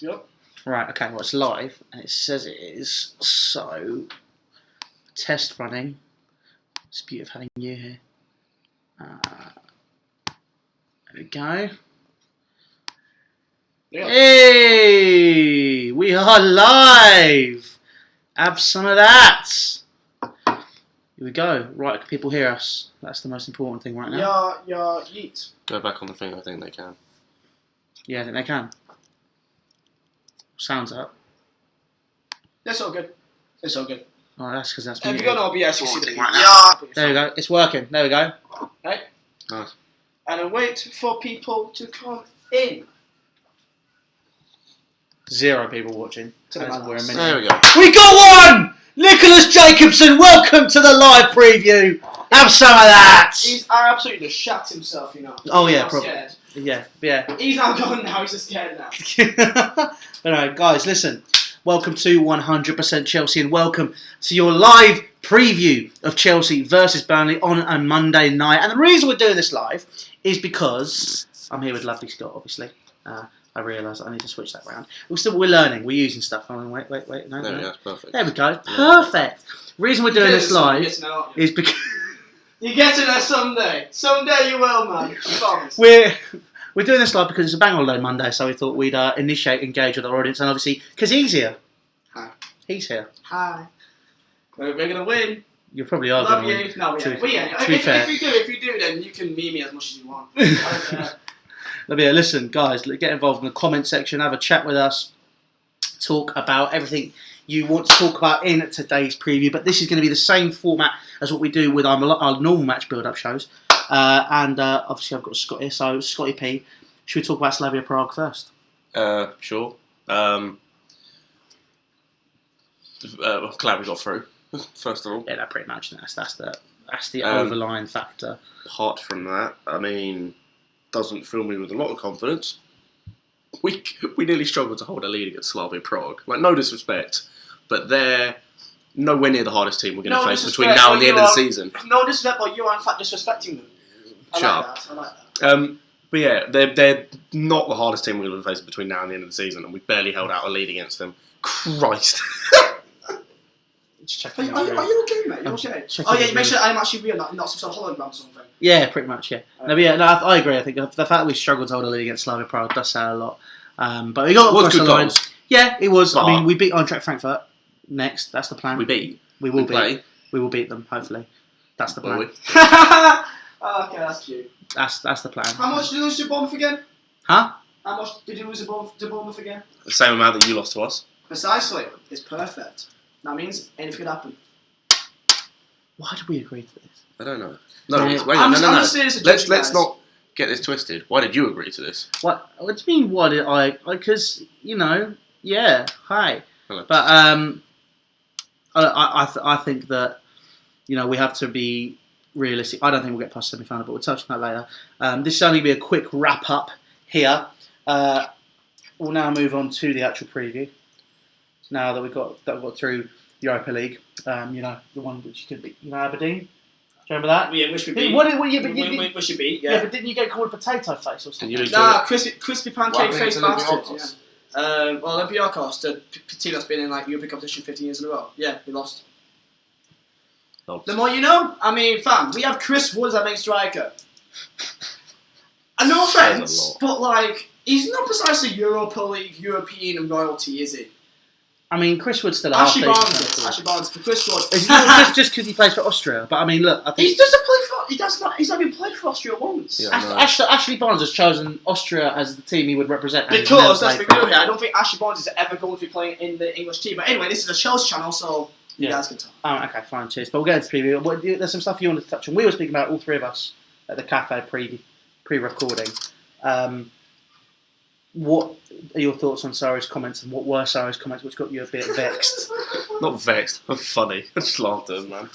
Yep. Right, okay, well, it's live, and it says it is, so, test running. It's the beauty of having you here. There we go. Yep. Hey! We are live! Have some of that! Here we go. Right, can people hear us? That's the most important thing right now. Yeah, yeet. Go back on the thing, I think they can. Yeah, I think they can. Sounds up. That's all good. It's all good. Oh, that's because that's If you muted. got an OBS, you see the Right yeah. There we go. It's working. There we go. Right? Nice. And then wait for people to come in. 0 people watching. To the We're a madhouse. minute. There we go. We got one! Nicholas Jacobson, welcome to the live preview. Have some of that. He's absolutely just shat himself, you know. Oh, yeah, I'm probably. scared. Yeah. He's not going now, he's just scared now. Alright, guys, listen. Welcome to 100% Chelsea and welcome to your live preview of Chelsea versus Burnley on a Monday night. And the reason we're doing this live is because I'm here with lovely Scott, obviously. I realise I need to switch that round. We're learning. We're using stuff. Oh, wait. No, There we no. go, that's perfect. There we go. Perfect. Reason we're doing this live is because You get to there someday. Someday you will, man. I promise. we're doing this live because it's a bank holiday Monday, so we thought we'd engage with our audience, and obviously because he's here. Hi. He's here. Hi. We're gonna win. You probably are Love going to you. win. No, To- yeah. to be fair. If you do, then you can meme me as much as you want. I don't care. Listen, guys, get involved in the comment section, have a chat with us, talk about everything you want to talk about in today's preview. But this is going to be the same format as what we do with our normal match build-up shows. And obviously, I've got Scott here, so Scotty P. Should we talk about Slavia Prague first? Sure. Glad we got through, first of all. Yeah, that pretty much. That's the overlying factor. Apart from that, I mean, doesn't fill me with a lot of confidence. We nearly struggled to hold a lead against Slavia Prague. Like, no disrespect, but they're nowhere near the hardest team we're going to face between now and the end of the season. No disrespect, but you are in fact disrespecting them. I like that. But yeah, they're not the hardest team we're going to face between now and the end of the season, and we barely held out a lead against them. Christ. Just check Are you okay, mate? You okay? Oh yeah, you make sure I'm actually real, not some sort of hologram or something. Yeah, pretty much, yeah. I agree. I think the fact that we struggled to hold a lead against Slavia Prague does say a lot. But we got across the line. Yeah, it was. But I mean, we beat Eintracht Frankfurt next. That's the plan. We will play. We will beat them, hopefully. That's the plan. Okay, that's cute. That's the plan. How much did you lose to Bournemouth again? Huh? How much did you lose to Bournemouth again? The same amount that you lost to us. Precisely. It's perfect. That means anything could happen. Why did we agree to this? I don't know. Yeah. No. just saying it's a joke, Let's guys. not get this twisted. Why did you agree to this? What do you mean? Why did I? Because yeah. Hi. Hello. But I think that we have to be realistic. I don't think we'll get past semi-final, but we'll touch on that later. This will only be a quick wrap up here. We'll now move on to the actual preview. Now that we've got through Europa League, the one which you could beat, Aberdeen. Do you remember that? Yeah, which we beat. We should beat, yeah. But didn't you get called potato face or something? Nah, crispy pancake What face happened to bastard. Yeah. Well, Olympiacos, the team that's been in European competition 15 years in a row. Yeah, we lost. No. The more you know. I mean, fam, we have Chris Woods as main striker. And no offence, but he's not precisely Europa League European royalty, is he? I mean, Chris Wood's still a Ashley half-decent Barnes, but Chris Woods. It's not just because he plays for Austria, but I mean, look, I think He doesn't play for. He's not even played for Austria once. Yeah. Ashley Barnes has chosen Austria as the team he would represent. and he's Because never let's be played real for here, I don't think Ashley Barnes is ever going to be playing in the English team. But anyway, this is a Chelsea channel, so you guys can talk. Oh, okay, fine, cheers. But we'll get into preview. There's some stuff you wanted to touch on. We were speaking about all three of us at the cafe pre-recording. What are your thoughts on Sarri's comments, and what were Sarri's comments which got you a bit vexed? Not vexed. Funny. I just laughed at them, man.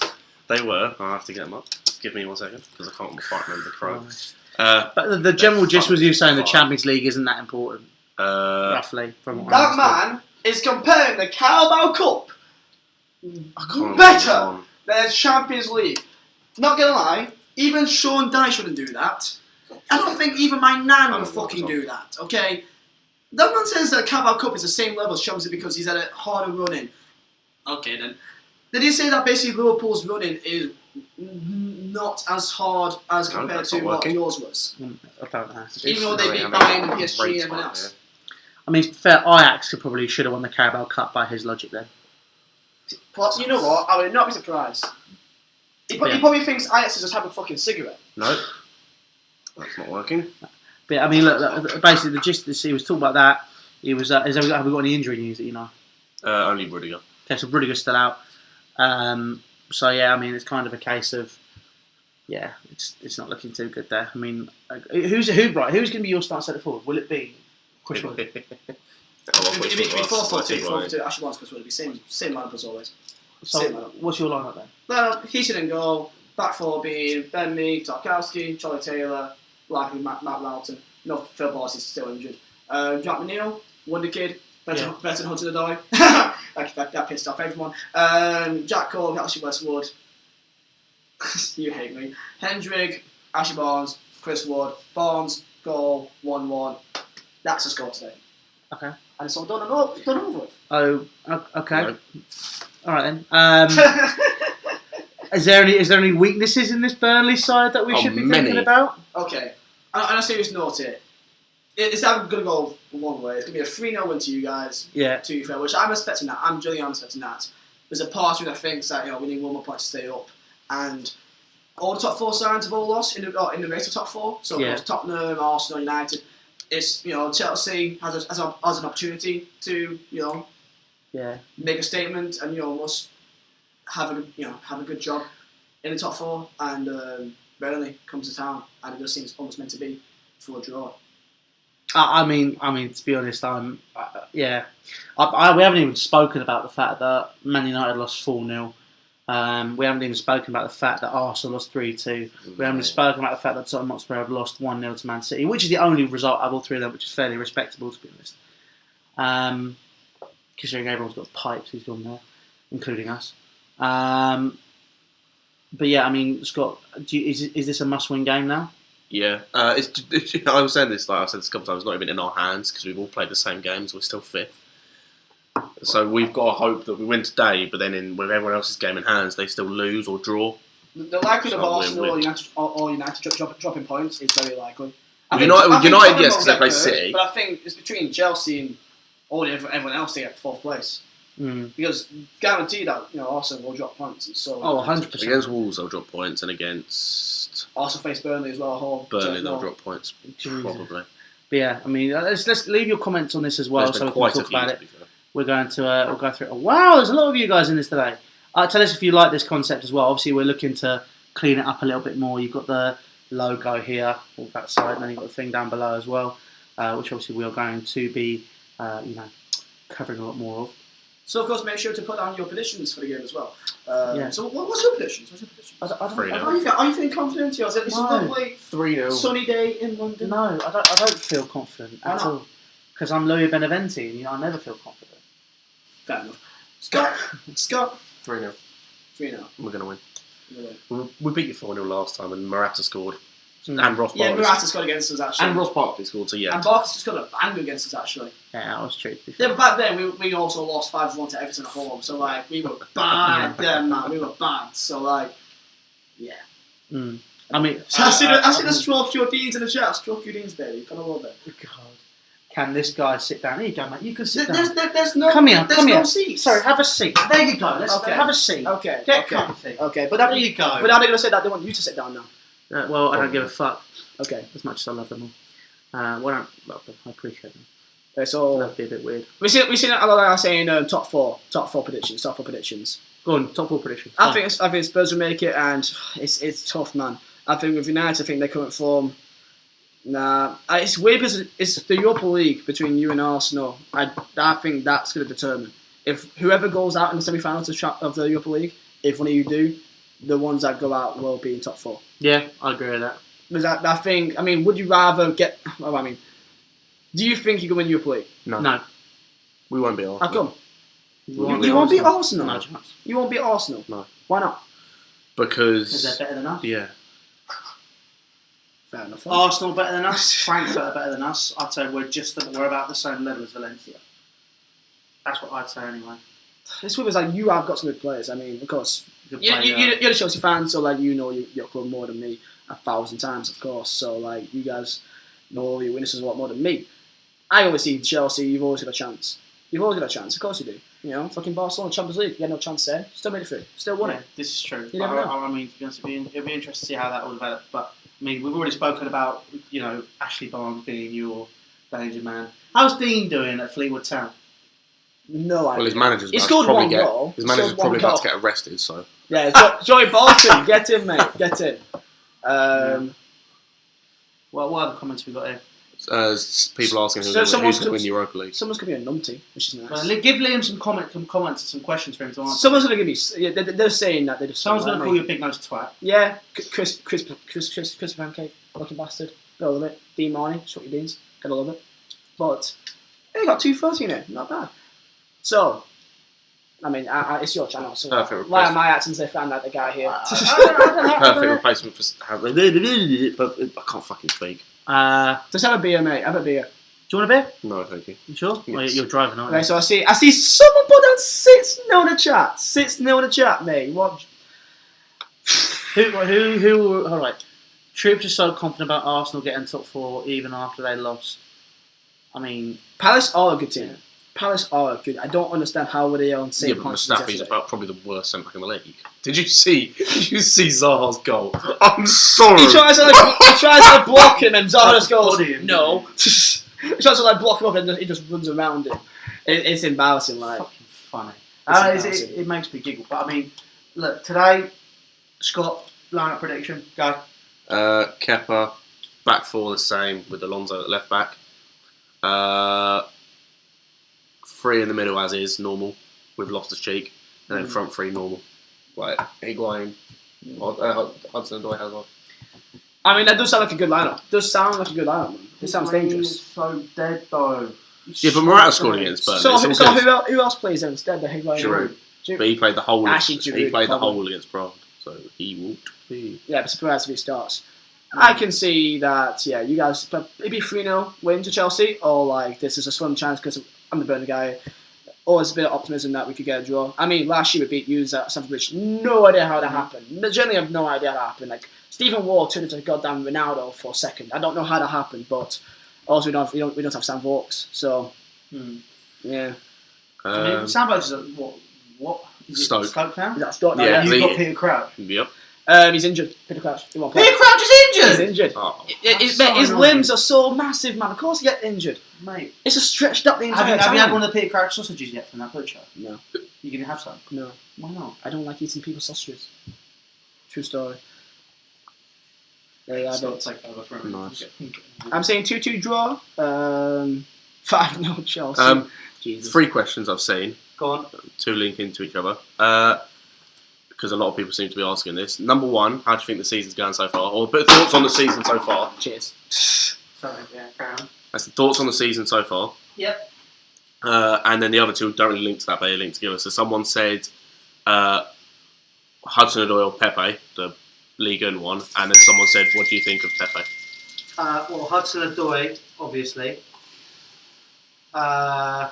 They were. I'll have to get them up. Give me 1 second, because I can't quite remember the quote. But the general gist was you saying the Champions League isn't that important, roughly. From what That man is comparing the Carabao Cup I can't better than Champions League. Not gonna lie, even Sean Dyche wouldn't do that. I don't think even my nan would fucking do that, okay? That man says that Carabao Cup is the same level as Chelsea because he's had a harder running. Okay then. Did he say that basically Liverpool's running is not as hard as compared to what yours was? I don't know. Even though they beat Bayern and PSG and everyone else. I mean, fair, Ajax probably should have won the Carabao Cup by his logic then. But you know what? I would not be surprised. He probably thinks Ajax is just having a fucking cigarette. No. That's not working. But I mean, look, basically the gist is he was talking about that. He was, have we got any injury news that you know? Only Rudiger. Okay, so Rudiger's still out. So yeah, I mean, it's kind of a case of, yeah, it's not looking too good there. I mean, who's going to be your start centre forward? Will it be Chris Wood? It'd be 4-4-2. Ashley Barnes Chris Wood. It'd be same lineup as always. So what's your lineup then? Well, he shouldn't go. Back four being Ben Mee, Tarkowski, Charlie Taylor, likely Matt Loughton. No, Phil Boss is still injured. Jack McNeil, Wonder Kid, better Hunter the Die. that pissed off everyone. Jack Cole, Ashley Westwood. You hate me. Hendrick, Ashley Barnes, Chris Wood, Barnes, goal, 1-1. That's the score today. Okay. And it's all done and over with. Oh, okay. No. All right then. Is there any weaknesses in this Burnley side that we should be thinking about? Okay. On a serious note here, it's either going to go one way. It's going to be a 3-0 win to you guys. Yeah. To be fair, which I'm expecting that. I'm genuinely expecting that. There's a part of me that thinks that we need one more point to stay up, and all the top four sides have all lost in the race of top four. So of course, Tottenham, Arsenal, United. It's Chelsea has an opportunity to make a statement and almost have a good job in the top four, and Burnley comes to town, and it just seems almost meant to be for a draw. I mean, to be honest, we haven't even spoken about the fact that Man United lost 4-0. We haven't even spoken about the fact that Arsenal lost 3-2. We haven't even spoken about the fact that Tottenham Hotspur have lost 1-0 to Man City, which is the only result out of all three of them, which is fairly respectable, to be honest. Considering everyone's got pipes who's gone there, including us. But yeah, I mean, Scott, is this a must-win game now? Yeah, I was saying this, like I said this a couple of times, not even in our hands because we've all played the same games. We're still fifth, so we've got to hope that we win today. But then, with everyone else's game in hands, they still lose or draw. The likelihood of Arsenal or United dropping points is very likely. United, yes, because they play City. But I think it's between Chelsea and everyone else to get fourth place. Because guaranteed that Arsenal will drop points. And so 100%. Against Wolves they'll drop points, and against Arsenal face Burnley as well at home. Burnley they'll drop points probably. But yeah, I mean, let's leave your comments on this as well, so we can talk about it. We're going to we'll go through it. Wow, there's a lot of you guys in this today. Tell us if you like this concept as well. Obviously, we're looking to clean it up a little bit more. You've got the logo here, all that side, and then you've got the thing down below as well, which obviously we are going to be, covering a lot more of. So, of course, make sure to put down your predictions for the game as well. So, what's your predictions? Are you feeling confident? Is it this lovely 3-0 sunny day in London? No, I don't feel confident at all. Because I'm Louis Beneventi, and I never feel confident. Fair enough. Scott? 3-0. 3-0. We're going to win. We beat you 4-0 last time, and Morata scored. And Ross Barkley. Yeah, Morata scored against us, actually. And Ross Barkley scored, so yeah. And Barkley just got a bang against us, actually. Yeah, that was true. Yeah, but back then, we also lost 5-1 to Everton at home, so, we were bad then, man. We were bad, so, yeah. I mean... I see the stroke your deans in the chat. Stroke your deans, baby. Gotta love it. God. Can this guy sit down? Here you go, mate. You can sit down. There's no... Come here. No seats. Sorry, have a seat. There you go. Let's have a seat. Okay. Get comfy. Okay, but there you go. But now they're going to say that they want you to sit down now. Well, I don't give a fuck. Okay. As much as I love them all. I don't love them. I appreciate them. Okay, so... That'd be a bit weird. We see a lot of guys saying top four predictions. Go on, top four predictions. I think Spurs will make it, and it's tough, man. I think with United, I think they're coming from... Nah, it's weird because it's the Europa League between you and Arsenal. I think that's going to determine. If whoever goes out in the semi-finals of the Europa League, if one of you do, the ones that go out will be in top four. Yeah, I agree with that. Because would you rather get... do you think you can win Europa League? No. We won't beat Arsenal. How come? You won't beat Arsenal? No chance. You won't beat Arsenal? No. Why not? Because they're better than us? Yeah. Fair enough. Arsenal better than us. Frankfurt are better than us. I'd say we're about the same level as Valencia. That's what I'd say anyway. It's weird, like you have got some good players. I mean, of course, you're a Chelsea fan, so like you know your club more than me 1,000 times, of course. So like you guys know all your winners a lot more than me. I always see Chelsea. You've always got a chance. You've always got a chance. Of course you do. You know, fucking Barcelona Champions League. You had no chance there. Still made it through. Still won it. This is true. You never know. I mean, to be honest, it'll be interesting to see how that will develop. But I mean, we've already spoken about Ashley Barnes being your danger man. How's Dean doing at Fleetwood Town? No idea. Well, his manager's he scored one goal. His manager's probably about to get arrested. So yeah, Joey Bolton, get in, mate, get in. What other comments we got here? People asking who's going to win Europa League. Someone's going to be a numpty, which is nice. Well, give Liam some comments and some questions for him to answer. Someone's going to give me. Yeah, they're saying that they just. Someone's going to call you a big nose twat. Yeah, Chris Pancake, lucky bastard. Gotta love it. Dean Marnie, short your Deans, gotta love it. But they got 230 in it, not bad. So, I mean, it's your channel, so why am I acting as if I'm like the guy here? Perfect replacement for. But I can't fucking speak. Just have a beer, mate. Have a beer. Do you want a beer? No, thank you. You sure? Yes. Well, you're driving, aren't you? Okay, so I see someone put down 6-0 in the chat. 6-0 in the chat, mate. What? Who? All right. Troops are so confident about Arsenal getting top 4 even after they lost. I mean, Palace are a good team. Palace are good. I don't understand how they are on same points. Mustafi's about probably the worst centre back in the league. Did you see Zaha's goal? I'm sorry. He tries to block him, and Zaha just goes, no. He tries to block him up, and he just runs around him. It's embarrassing. Like, fucking funny. It makes me giggle. But I mean, look, today, Scott, lineup prediction, go. Kepa, back 4 the same with Alonso at left back. 3 in the middle as is, normal, with Loftus-Cheek. And then front 3 normal. Like, Higuain, Hudson-Odoi has on. I mean, that does sound like a good lineup. Man. It sounds dangerous. So dead, though. Yeah, but Morata scored against Burnley. So who else plays instead of Higuain? Giroud. But he played the whole. Giroud, the whole against Prague, so he won't be. Yeah, but surprised if he starts. I can see that. Yeah, you guys maybe 3-0 win to Chelsea, or like this is a slim chance because I'm the Burnley guy. Always a bit of optimism that we could get a draw. I mean, last year we beat Hughes at Stamford Bridge. No idea how that happened. Generally, I have no idea how that happened. Like Stephen Ward turned into goddamn Ronaldo for a second. I don't know how that happened, but also we don't have Sam Vokes, so yeah. I mean, Sam Vokes is what? Is Stoke. Stoke now? Is that Stoke now? Yeah, you've got Peter Crouch. Yep. He's injured. Peter Crouch. Peter Crouch is injured. He's injured. Oh, his limbs are so massive, man. Of course he gets injured. Mate, it's just stretched up the entire time. Have you had one of the Peter Crouch sausages yet from that butcher? No. You gonna have some? No. Why not? I don't like eating people's sausages. True story. There you have it. Nice. I'm saying 2-2 draw. 5-0 Chelsea. Jesus. 3 questions I've seen. Go on. 2 link into each other. Because a lot of people seem to be asking this. Number 1, how do you think the season's going so far? Or a bit of thoughts on the season so far. Cheers. Sorry, yeah, carry on. That's the thoughts on the season so far. Yep. And then the other 2 don't really link to that, but they link together. So someone said Hudson-Odoi or Pepe, the Ligue 1 one, and then someone said, what do you think of Pepe? Well, Hudson-Odoi, obviously. I'm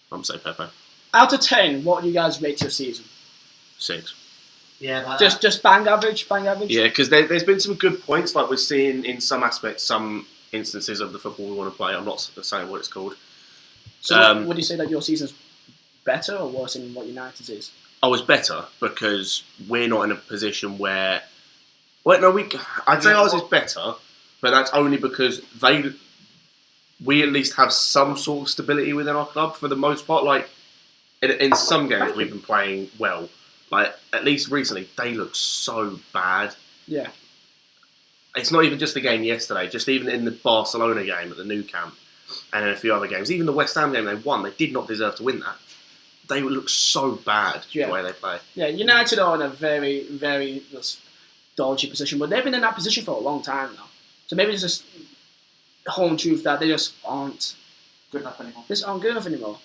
going to say Pepe. Out of 10, what do you guys rate your season? 6. Yeah, just bang average. Yeah, because there's been some good points. Like we're seeing in some aspects, some instances of the football we want to play. I'm not saying what it's called. So, would you say that your season's better or worse than what United's is? Oh, it's better because we're not in a position where. Well, no, I'd say ours is better, but that's only because we at least have some sort of stability within our club for the most part. Like in some games we've been playing well. Like, at least recently, they look so bad. Yeah. It's not even just the game yesterday, just even in the Barcelona game at the Nou Camp and in a few other games. Even the West Ham game they won, they did not deserve to win that. They look so bad the way they play. Yeah, United are in a very, very dodgy position, but they've been in that position for a long time now. So maybe it's just the whole truth that they just aren't good enough anymore. They just aren't good enough anymore.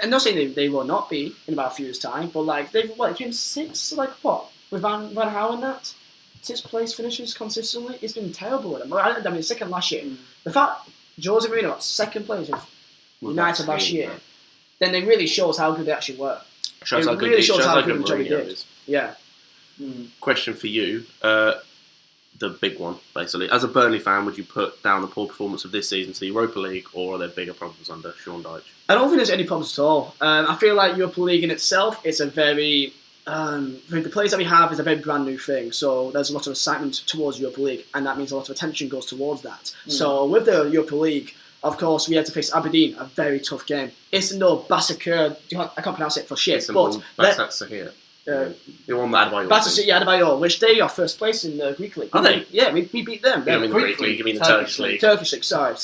I'm not saying they will not be in about a few years' time, but like they've been 6, like what? With Van Gaal and that? 6th place finishes consistently. It's been terrible with them. I mean, second last year. The fact Jose Mourinho got 2nd place with United last year, then it really shows how good they actually were. Shows how good the job he did. Yeah. Question for you. The big one, basically. As a Burnley fan, would you put down the poor performance of this season to the Europa League, or are there bigger problems under Sean Dyche? I don't think there's any problems at all. I feel like Europa League in itself is a very... the players that we have is a very brand new thing, so there's a lot of excitement towards Europa League, and that means a lot of attention goes towards that. So with the Europa League, of course, we had to face Aberdeen, a very tough game. It's no Basakir, I can't pronounce it for shit, but... Basakir. The one that Adebayor, which they are 1st place in the Greek League. Are they? Yeah, we beat them. You mean the Greek League, you mean the Turkish League. Turkish League, sorry.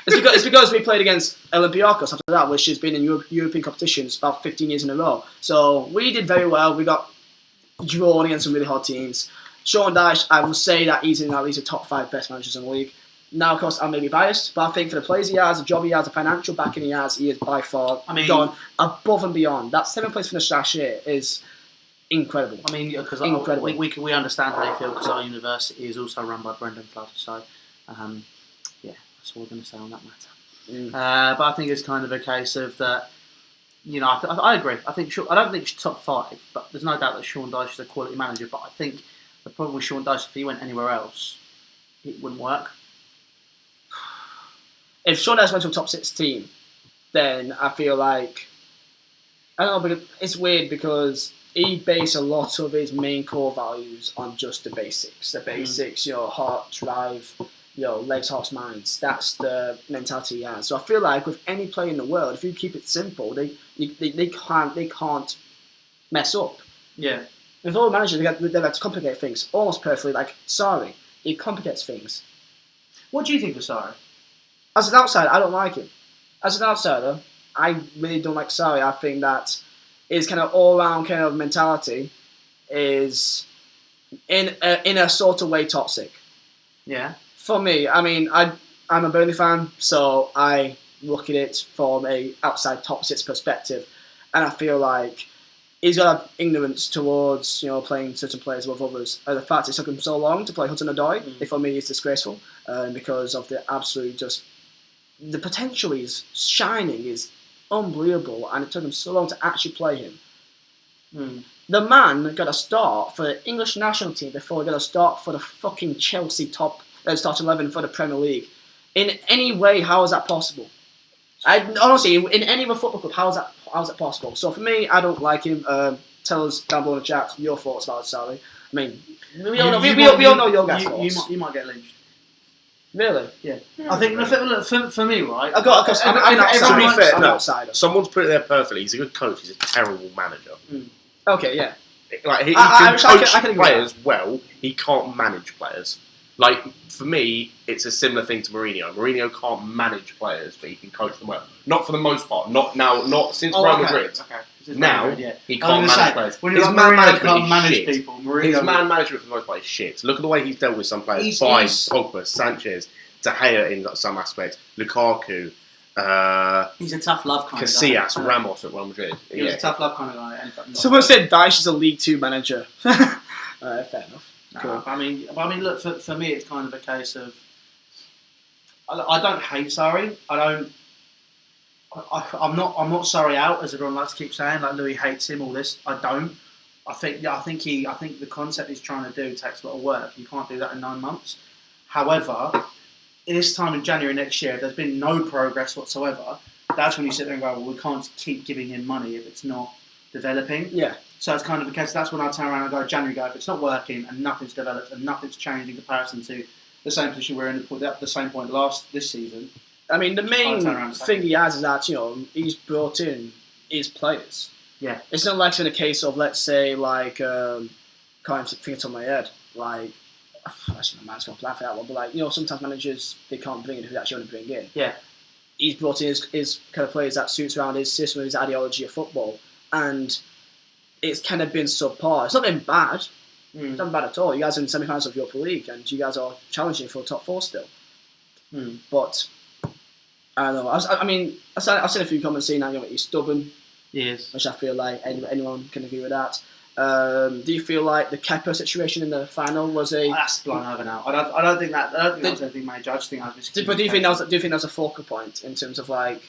It's because we played against Olympiacos after that, which has been in European competitions about 15 years in a row. So we did very well. We got drawn against some really hard teams. Sean Dyche, I will say that he's in at least the top 5 best managers in the league. Now, of course, I may be biased, but I think for the players he has, the job he has, the financial backing he is by far gone above and beyond. That 7th place finish last year is... incredible. I mean, because we understand how they feel because our university is also run by Brendan Flood. So, that's all we're going to say on that matter. But I think it's kind of a case of that. I agree. I don't think it's top 5, but there's no doubt that Sean Dyche is a quality manager. But I think the problem with Sean Dyche, if he went anywhere else, it wouldn't work. If Sean Dyche went to a top 6 team, then I feel like I don't know. But it's weird because he based a lot of his main core values on just the basics. The basics, heart, drive, legs, hearts, minds. That's the mentality he has. So I feel like with any player in the world, if you keep it simple, they can't mess up. Yeah. With all managers, they like to complicate things almost perfectly. Like Sarri, he complicates things. What do you think of Sarri? As an outsider, I don't like him. As an outsider, I really don't like Sarri. I think that his kind of all-round kind of mentality is in a sort of way toxic. Yeah. For me, I mean, I'm a Burnley fan, so I look at it from a outside top 6 perspective, and I feel like he's got ignorance towards playing certain players above others. The fact it took him so long to play Hudson-Odoi, for me, is disgraceful because of the absolute the potential he's shining is unbelievable, and it took him so long to actually play him. The man got a start for the English national team before he got a start for the fucking Chelsea start 11 for the Premier League. In any way, how is that possible? Honestly, in any other football club, how is that possible? So for me, I don't like him. Tell us down below in the chat your thoughts about Sarri. I mean, we all know your guys' thoughts. You might get lynched. Really? Yeah. I think for me, right? I'm outsider. Someone's put it there perfectly. He's a good coach. He's a terrible manager. Okay, yeah. Like he can coach players well. He can't manage players. Like for me, it's a similar thing to Mourinho. Mourinho can't manage players, but he can coach them well. Not for the most part. Not now. Not since Real Madrid. Okay. Now he can't manage players. When his man management manage people, his man management for the most part is shit. Look at the way he's dealt with some players. Fine, Pogba, Sanchez, De Gea in some aspects, Lukaku. He's a tough love kind Casillas, of guy. Ramos at Real Madrid. He's a tough love kind of guy. Someone said Dyche is a League 2 manager. Fair enough. Cool. I mean, look, for me, it's kind of a case of I don't hate Sarri. I'm not Sarri out, as everyone likes to keep saying. Like Louis hates him. All this, I don't. I think the concept he's trying to do takes a lot of work. You can't do that in 9 months. However, this time in January next year, if there's been no progress whatsoever, that's when you sit there and go, well, we can't keep giving him money if it's not developing. Yeah. So it's kind of the case. That's when I turn around and go, January, if it's not working and nothing's developed and nothing's changed in comparison to the same position we're in at the same point this season. I mean, the main thing he has is that he's brought in his players. Yeah. It's not like it's in a case of, let's say, like can't think it on my head. Like, actually, my mind's going to laugh at that one. But like, sometimes managers they can't bring in who they actually want to bring in. Yeah. He's brought in his kind of players that suits around his system, his ideology of football, and it's kind of been subpar. It's not been bad. It's not been bad at all. You guys are in semi-finals of Europa League, and you guys are challenging for top 4 still. But I don't know. I've seen a few comments saying that he's stubborn. He is. Which I feel like anyone can agree with that. Do you feel like the Kepa situation in the final was a? That's blown over now. I don't think that was anything major. I just think I was. But do you think that was a focal point in terms of like?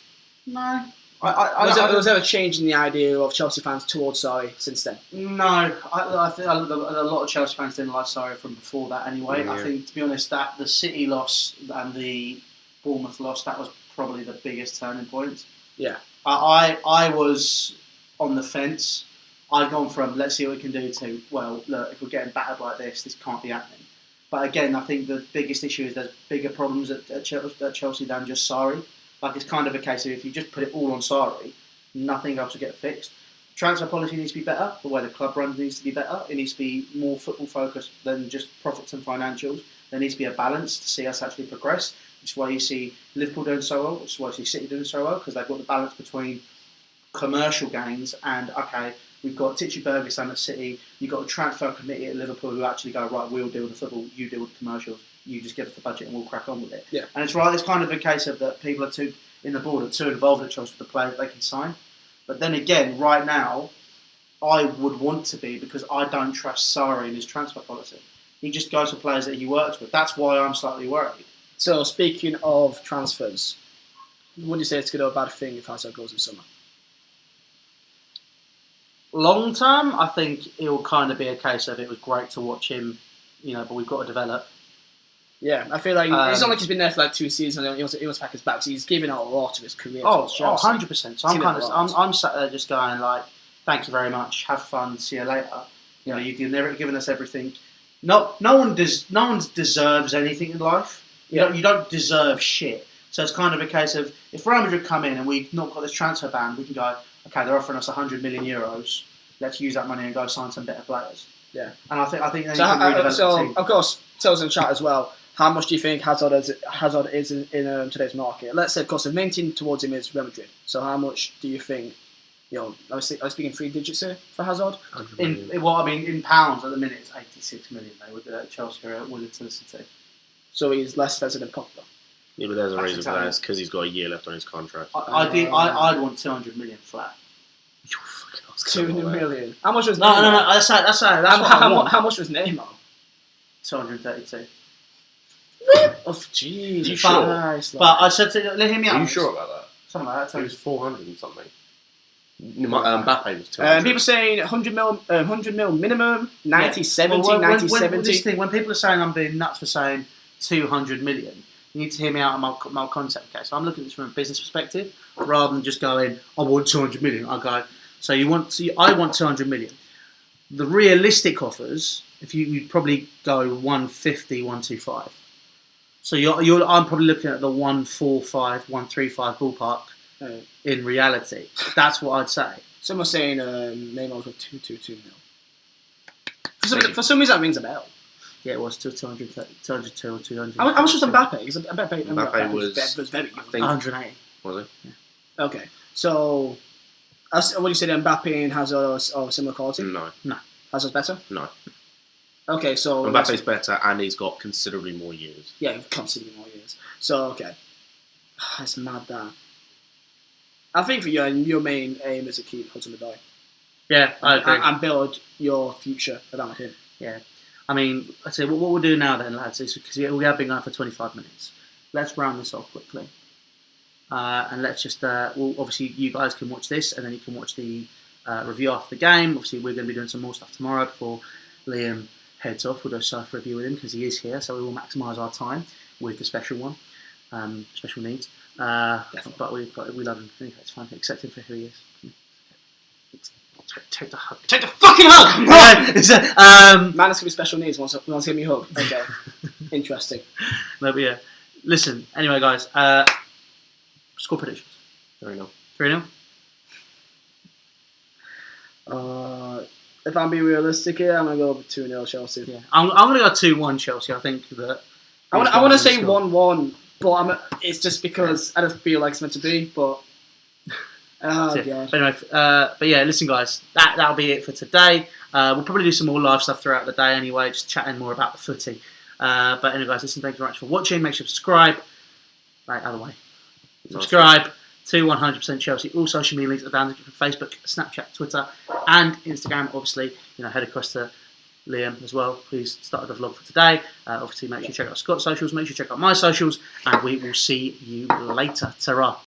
No. Was there a change in the idea of Chelsea fans towards Sarri since then? No, I think a lot of Chelsea fans didn't like Sarri from before that anyway. Yeah. I think, to be honest, that the City loss and the Bournemouth loss, that was probably the biggest turning point. Yeah. I was on the fence. I'd gone from let's see what we can do to, well, look, if we're getting battered like this can't be happening. But again, I think the biggest issue is there's bigger problems at Chelsea than just Sarri. Like, it's kind of a case of if you just put it all on Sarri, nothing else will get fixed. Transfer policy needs to be better. The way the club runs needs to be better. It needs to be more football focused than just profits and financials. There needs to be a balance to see us actually progress. Which is why you see Liverpool doing so well. Which is why you see City doing so well, because they've got the balance between commercial gains and, okay, we've got Dyche Bergerson at City, you've got a transfer committee at Liverpool who actually go, right, we'll deal with the football, you deal with the commercials, you just give us the budget and we'll crack on with it. Yeah. And it's right, it's kind of a case of that people are too involved at Chelsea with the players they can sign. But then again, right now, I would want to be, because I don't trust Sarri in his transfer policy. He just goes for players that he works with. That's why I'm slightly worried. So, speaking of transfers, would you say it's a good or a bad thing if Hazard goes in summer? Long term, I think it will kind of be a case of it was great to watch him, but we've got to develop. Yeah, I feel like it's not like he's been there for like 2 seasons and he wants back his back. So he's given out a lot of his career. 100%. So I'm sat there just going like, thank you very much, have fun, see you later. You've never given us everything. No one deserves anything in life. You don't deserve shit. So it's kind of a case of if Real Madrid come in and we've not got this transfer ban, we can go, okay, they're offering us 100 million euros. Let's use that money and go sign some better players. Yeah, and I think then so, you can redevelop the team. Of course, tell us in chat as well. How much do you think Hazard is in today's market? Let's say, of course, the main team towards him is Real Madrid. So how much do you think? I was speaking 3 digits here for Hazard. In pounds at the minute it's 86 million. They would Chelsea are willing to listen to. So he's less expensive than Pogba. Yeah, but there's a reason for that. It's because he's got a year left on his contract. I'd want 200 million flat. 200 million. How much was no? That's how much was Neymar? 232. Oh, jeez. Are you sure? But I said to let him out. Are you sure about that? Something like that. It was 400 and something. Mbappe was 200. People saying 100 mil minimum, 90, 70, 90, 70. When people are saying I'm being nuts for saying 200 million, you need to hear me out on my concept. Okay, so I'm looking at this from a business perspective rather than just going, I want 200 million. I go, so I want 200 million. The realistic offers, if you'd probably go 150, 125. So I'm probably looking at the 145, 135 ballpark in reality. That's what I'd say. Someone's saying Neymar's worth 222 mil. For some reason that rings a bell. Yeah, it was 200 or 200. How much was Mbappe? Because Mbappe was very good. 180. Was it? Yeah. Okay. So, what do you say, Mbappe and Hazard are similar quality? No. Hazard's better? No. Okay, so... Mbappe's better and he's got considerably more years. Yeah, considerably more years. So, okay. It's mad that. I think for you, your main aim is to keep Hudson-Odoi. Yeah, I agree. And build your future around him. Yeah. I mean, I'd say what we'll do now then, lads, is because we have been going for 25 minutes. Let's round this off quickly. And let's just... obviously, you guys can watch this and then you can watch the review after the game. Obviously, we're going to be doing some more stuff tomorrow before Liam heads off. We'll do a surf review with him because he is here, so we will maximise our time with the special one, special needs. But we love him. Anyway, it's fine. Accept him for who he is. Take the hug. Take the fucking hug. Man, it's gonna be special needs. Wants to give me a hug. Okay, interesting. No, but yeah. Listen. Anyway, guys. Score predictions. 3-0. 3-0. If I'm being realistic here, I'm going to go over 2-0 Chelsea. Yeah. I'm going to go 2-1 Chelsea. I think that... I want to say 1-1, but it's just because I don't feel like it's meant to be, but... God. But anyway, but yeah, listen guys, that'll be it for today. We'll probably do some more live stuff throughout the day anyway, just chatting more about the footy. But anyway guys, listen, thank you very much for watching. Make sure to subscribe. Right, other way. Subscribe, to 100% Chelsea. All social media links are down there from Facebook, Snapchat, Twitter, and Instagram. Obviously, head across to Liam as well, who's started the vlog for today. Obviously, make sure you check out Scott's socials, make sure you check out my socials, and we will see you later. Ta-ra.